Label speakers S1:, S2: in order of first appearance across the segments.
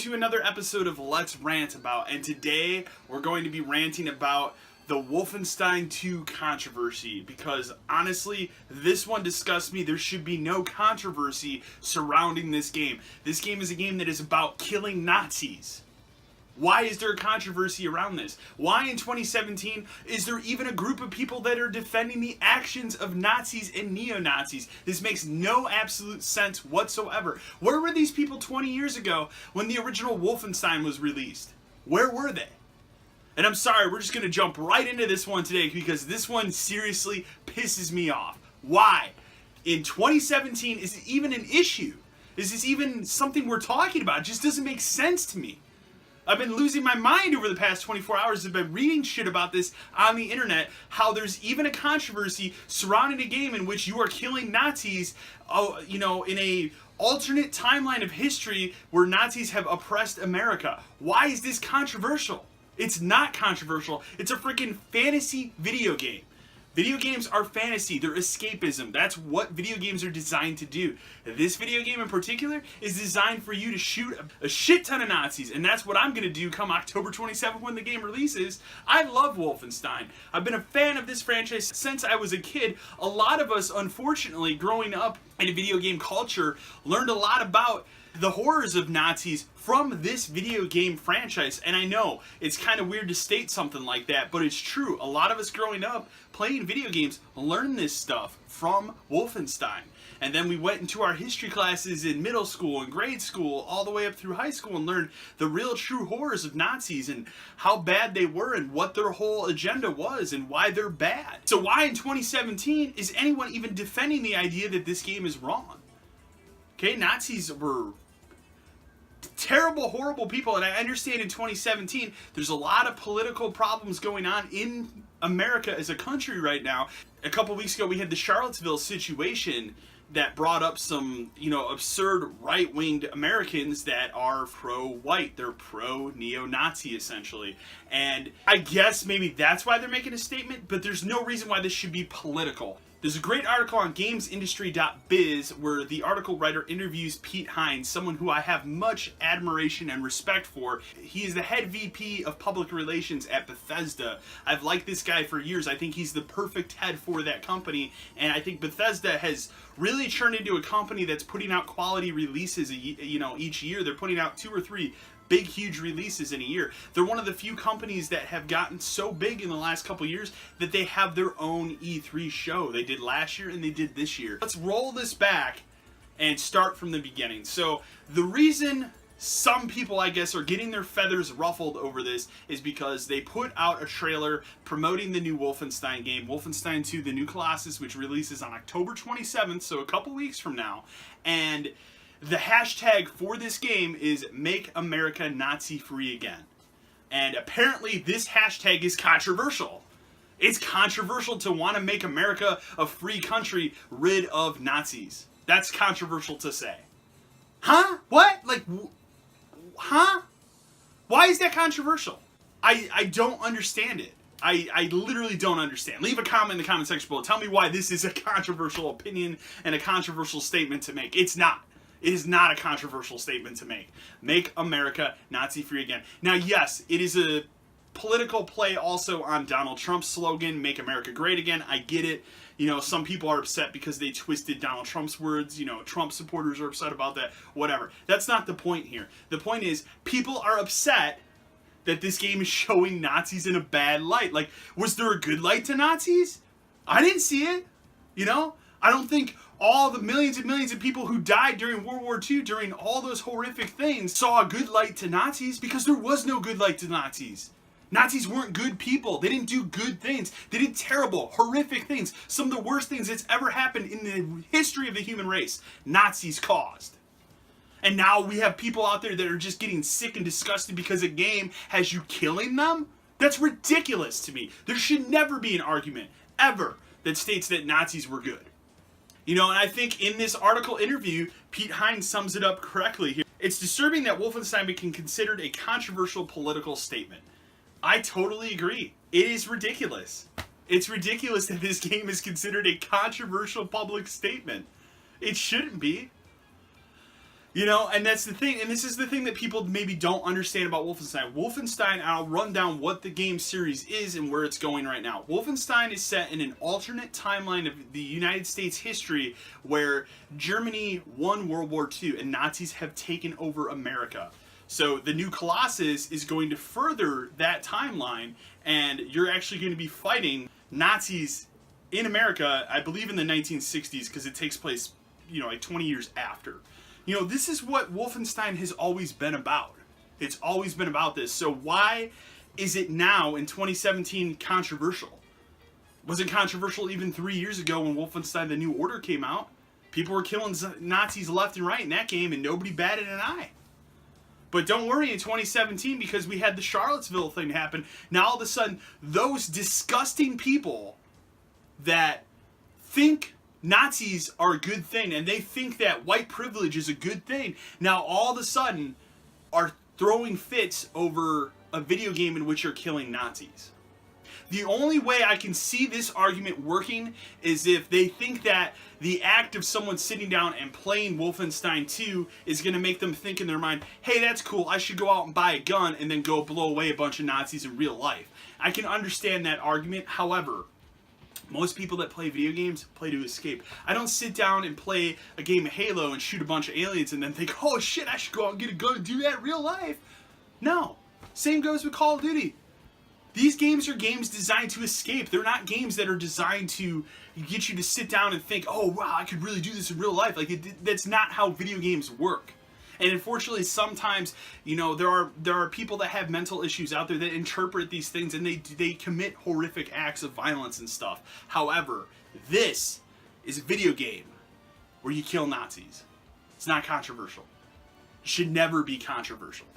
S1: to another episode of Let's Rant About, and today we're going to be ranting about the Wolfenstein II Controversy, because honestly, this one disgusts me. There should be no controversy surrounding this game. This game is a game that is about killing Nazis. Why is there a controversy around this? Why in 2017 is there even a group of people that are defending the actions of Nazis and neo-Nazis? This makes no absolute sense whatsoever. Where were these people 20 years ago when the original Wolfenstein was released? Where were they? And I'm sorry, we're just going to jump right into this one today because this one seriously pisses me off. Why? In 2017, is it even an issue? Is this even something we're talking about? It just doesn't make sense to me. I've been losing my mind over the past 24 hours. I've been reading shit about this on the internet, how there's even a controversy surrounding a game in which you are killing Nazis, in a alternate timeline of history where Nazis have oppressed America. Why is this controversial? It's not controversial. It's a freaking fantasy video game. Video games are fantasy. They're escapism. That's what video games are designed to do. This video game in particular is designed for you to shoot a shit ton of Nazis, and that's what I'm going to do come October 27th when the game releases. I love Wolfenstein. I've been a fan of this franchise since I was a kid. A lot of us, unfortunately, growing up in a video game culture, learned a lot about the horrors of Nazis from this video game franchise. And I know it's kind of weird to state something like that, but it's true. A lot of us growing up playing video games learned this stuff from Wolfenstein. And then we went into our history classes in middle school and grade school all the way up through high school and learned the real true horrors of Nazis and how bad they were and what their whole agenda was and why they're bad. So why in 2017 is anyone even defending the idea that this game is wrong? Okay, Nazis were terrible, horrible people, and I understand in 2017 there's a lot of political problems going on in America as a country right now. A couple weeks ago we had the Charlottesville situation that brought up some, absurd right-winged Americans that are pro-white. They're pro-neo-Nazi, essentially. And I guess maybe that's why they're making a statement, but there's no reason why this should be political. There's a great article on gamesindustry.biz where the article writer interviews Pete Hines, someone who I have much admiration and respect for. He is the head VP of public relations at Bethesda. I've liked this guy for years. I think he's the perfect head for that company, and I think Bethesda has really turned into a company that's putting out quality releases, each year. They're putting out 2 or 3 big, huge releases in a year. They're one of the few companies that have gotten so big in the last couple years that they have their own E3 show. They did last year and they did this year. Let's roll this back and start from the beginning. So the reason some people, I guess, are getting their feathers ruffled over this is because they put out a trailer promoting the new Wolfenstein game, Wolfenstein II: The New Colossus, which releases on October 27th, so a couple weeks from now. And the hashtag for this game is Make America Nazi Free Again. And apparently this hashtag is controversial. It's controversial to want to make America a free country rid of Nazis. That's controversial to say. Huh? What? Huh? Why is that controversial? I don't understand it. I literally don't understand. Leave a comment in the comment section below. Tell me why this is a controversial opinion and a controversial statement to make. It's not. It is not a controversial statement to make. Make America Nazi-free again. Now, yes, it is a political play also on Donald Trump's slogan, Make America Great Again. I get it. Some people are upset because they twisted Donald Trump's words. Trump supporters are upset about that. Whatever. That's not the point here. The point is, people are upset that this game is showing Nazis in a bad light. Was there a good light to Nazis? I didn't see it. I don't think all the millions and millions of people who died during World War II, during all those horrific things, saw a good light to Nazis, because there was no good light to Nazis. Nazis weren't good people. They didn't do good things. They did terrible, horrific things. Some of the worst things that's ever happened in the history of the human race, Nazis caused. And now we have people out there that are just getting sick and disgusted because a game has you killing them? That's ridiculous to me. There should never be an argument, ever, that states that Nazis were good. And I think in this article interview, Pete Hines sums it up correctly here. It's disturbing that Wolfenstein became considered a controversial political statement. I totally agree. It is ridiculous. It's ridiculous that this game is considered a controversial public statement. It shouldn't be. You know, and that's the thing, and this is the thing that people maybe don't understand about Wolfenstein. Wolfenstein, I'll run down what the game series is and where it's going right now. Wolfenstein is set in an alternate timeline of the United States history where Germany won World War II and Nazis have taken over America. So the new Colossus is going to further that timeline, and you're actually going to be fighting Nazis in America, I believe in the 1960s, because it takes place, you know, like 20 years after. You know, this is what Wolfenstein has always been about. It's always been about this. So why is it now in 2017 controversial? Was it controversial even 3 years ago when Wolfenstein The New Order came out? People were killing Nazis left and right in that game and nobody batted an eye. But don't worry, in 2017, because we had the Charlottesville thing happen, now all of a sudden, those disgusting people that think Nazis are a good thing, and they think that white privilege is a good thing, now all of a sudden are throwing fits over a video game in which you're killing Nazis. The only way I can see this argument working is if they think that the act of someone sitting down and playing Wolfenstein 2 is going to make them think in their mind, hey, that's cool, I should go out and buy a gun and then go blow away a bunch of Nazis in real life. I can understand that argument, however, most people that play video games play to escape. I don't sit down and play a game of Halo and shoot a bunch of aliens and then think, oh shit, I should go out and get a gun and do that in real life. No. Same goes with Call of Duty. These games are games designed to escape. They're not games that are designed to get you to sit down and think, oh wow, I could really do this in real life. Like that's not how video games work. And unfortunately, sometimes, you know, there are people that have mental issues out there that interpret these things and they commit horrific acts of violence and stuff. However, this is a video game where you kill Nazis. It's not controversial. It should never be controversial.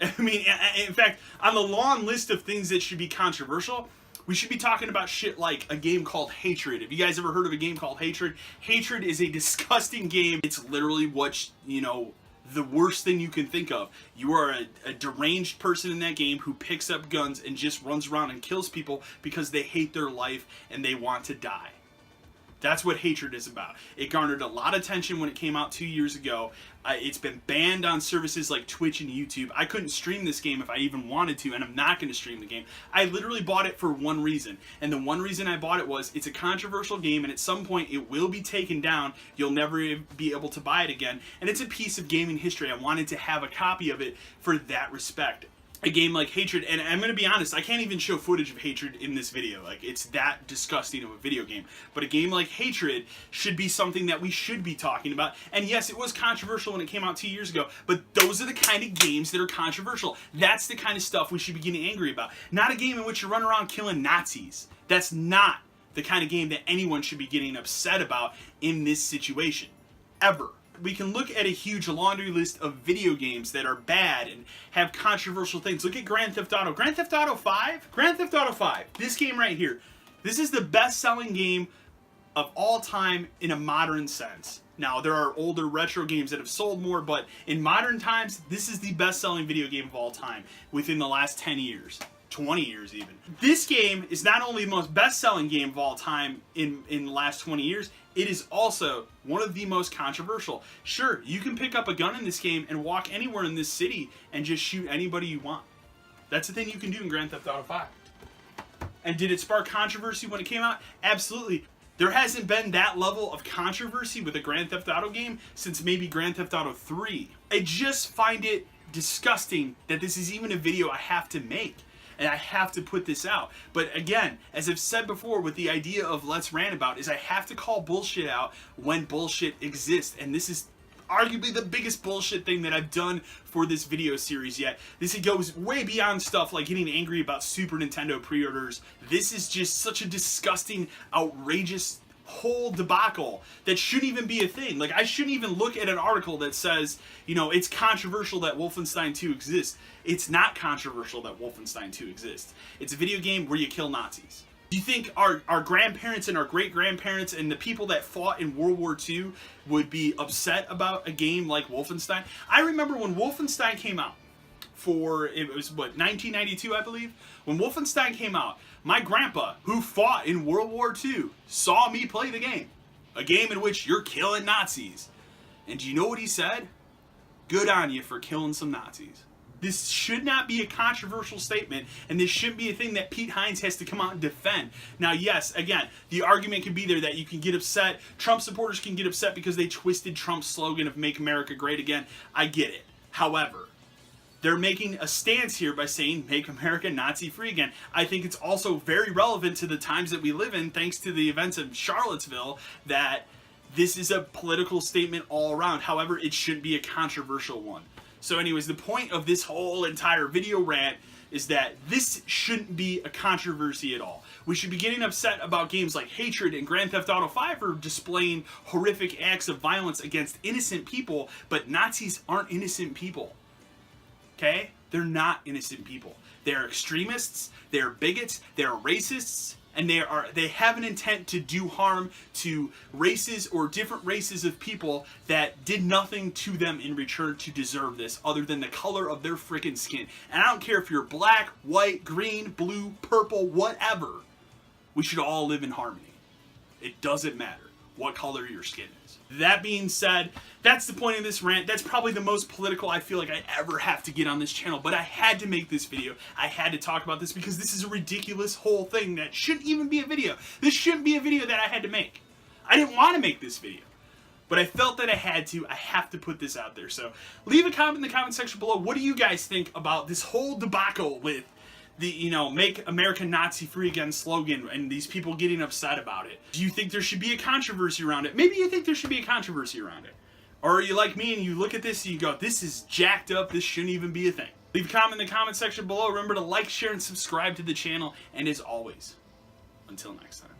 S1: I mean, in fact, on the long list of things that should be controversial, we should be talking about shit like a game called Hatred. Have you guys ever heard of a game called Hatred? Hatred is a disgusting game. It's literally what, you know, the worst thing you can think of. You are a deranged person in that game who picks up guns and just runs around and kills people because they hate their life and they want to die. That's what Hatred is about. It garnered a lot of attention when it came out 2 years ago. It's been banned on services like Twitch and YouTube. I couldn't stream this game if I even wanted to, and I'm not going to stream the game. I literally bought it for one reason, and the one reason I bought it was it's a controversial game, and at some point it will be taken down. You'll never be able to buy it again, and it's a piece of gaming history. I wanted to have a copy of it for that respect. A game like Hatred, and I'm going to be honest, I can't even show footage of Hatred in this video. Like, it's that disgusting of a video game. But a game like Hatred should be something that we should be talking about. And yes, it was controversial when it came out 2 years ago, but those are the kind of games that are controversial. That's the kind of stuff we should be getting angry about. Not a game in which you run around killing Nazis. That's not the kind of game that anyone should be getting upset about in this situation. Ever. We can look at a huge laundry list of video games that are bad and have controversial things. Look at Grand Theft Auto. Grand Theft Auto 5? Grand Theft Auto 5. This game right here. This is the best-selling game of all time in a modern sense. Now, there are older retro games that have sold more, but in modern times, this is the best-selling video game of all time within the last 10 years. 20 years even. This game is not only the most best-selling game of all time in the last 20 years, it is also one of the most controversial. Sure, you can pick up a gun in this game and walk anywhere in this city and just shoot anybody you want. That's the thing you can do in Grand Theft Auto 5. And did it spark controversy when it came out? Absolutely. There hasn't been that level of controversy with a Grand Theft Auto game since maybe Grand Theft Auto 3. I just find it disgusting that this is even a video I have to make. And I have to put this out. But again, as I've said before with the idea of Let's Rant About, is I have to call bullshit out when bullshit exists. And this is arguably the biggest bullshit thing that I've done for this video series yet. This goes way beyond stuff like getting angry about Super Nintendo pre-orders. This is just such a disgusting, outrageous whole debacle that shouldn't even be a thing. Like, I shouldn't even look at an article that says, you know, it's controversial that Wolfenstein 2 exists. It's not controversial that Wolfenstein 2 exists. It's a video game where you kill Nazis. Do you think our grandparents and our great-grandparents and the people that fought in World War II would be upset about a game like Wolfenstein? I remember when Wolfenstein came out, it was, what, 1992, I believe? When Wolfenstein came out, my grandpa, who fought in World War II, saw me play the game. A game in which you're killing Nazis. And do you know what he said? good on you for killing some Nazis. This should not be a controversial statement, and this shouldn't be a thing that Pete Hines has to come out and defend. Now, yes, again, the argument can be there that you can get upset. Trump supporters can get upset because they twisted Trump's slogan of Make America Great Again. I get it. However, they're making a stance here by saying Make America Nazi-free again. I think it's also very relevant to the times that we live in, thanks to the events of Charlottesville, that this is a political statement all around. However, it shouldn't be a controversial one. So anyways, the point of this whole entire video rant is that this shouldn't be a controversy at all. We should be getting upset about games like Hatred and Grand Theft Auto 5 for displaying horrific acts of violence against innocent people, but Nazis aren't innocent people. Okay? They're not innocent people. They're extremists, they're bigots, they're racists, and they have an intent to do harm to races or different races of people that did nothing to them in return to deserve this other than the color of their freaking skin. And I don't care if you're black, white, green, blue, purple, whatever. We should all live in harmony. It doesn't matter what color your skin is. That being said, that's the point of this rant. That's probably the most political I feel like I ever have to get on this channel, but I had to make this video. I had to talk about this because this is a ridiculous whole thing that shouldn't even be a video. This shouldn't be a video that I had to make. I didn't want to make this video, but I felt that I had to. I have to put this out there. So leave a comment in the comment section below. What do you guys think about this whole debacle with the, Make America Nazi-free again slogan and these people getting upset about it? Do you think there should be a controversy around it? Maybe you think there should be a controversy around it. Or are you like me and you look at this and you go, this is jacked up, this shouldn't even be a thing? Leave a comment in the comment section below. Remember to like, share, and subscribe to the channel. And as always, until next time.